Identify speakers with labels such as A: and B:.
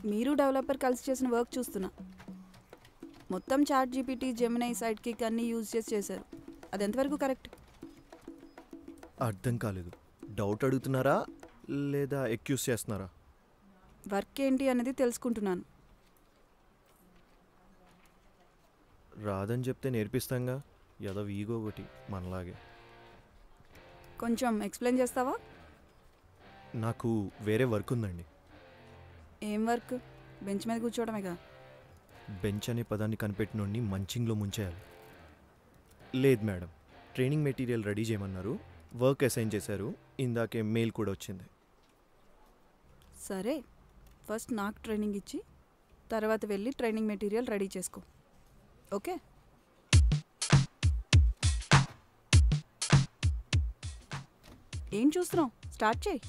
A: మీరు డెవలపర్ కలిసి చేసిన వర్క్ చూస్తున్నా. మొత్తం ChatGPT, Gemini, sidekick అన్నీ యూజ్ చేశారు. అది ఎంతవరకు కరెక్ట్?
B: అర్థం కాలేదు. డౌట్ అడుగుతున్నారా లేదా ఎక్యూజ్ చేస్తున్నారా?
A: వర్క్ ఏంటి అనేది తెలుసుకుంటున్నాను.
B: రాదని చెప్తే నేర్పిస్తాంగా. ఏదో ఈగో ఒకటి మనలాగే.
A: కొంచెం ఎక్స్ప్లెయిన్ చేస్తావా?
B: నాకు వేరే వర్క్ ఉందండి.
A: ఏం వర్క్? బెంచ్ మీద కూర్చోవడమేగా.
B: బెంచ్ అనే పదాన్ని కనిపెట్టినోడిని మంచింగ్లో ముంచేయాలి. లేదు మేడం, ట్రైనింగ్ మెటీరియల్ రెడీ చేయమన్నారు, వర్క్ అసైన్ చేశారు, ఇందాకే మెయిల్ కూడా వచ్చింది.
A: సరే, ఫస్ట్ నాకు ట్రైనింగ్ ఇచ్చి తర్వాత వెళ్ళి ట్రైనింగ్ మెటీరియల్ రెడీ చేసుకో. ఓకే? ఏం చూస్తున్నావు? స్టార్ట్ చేయి.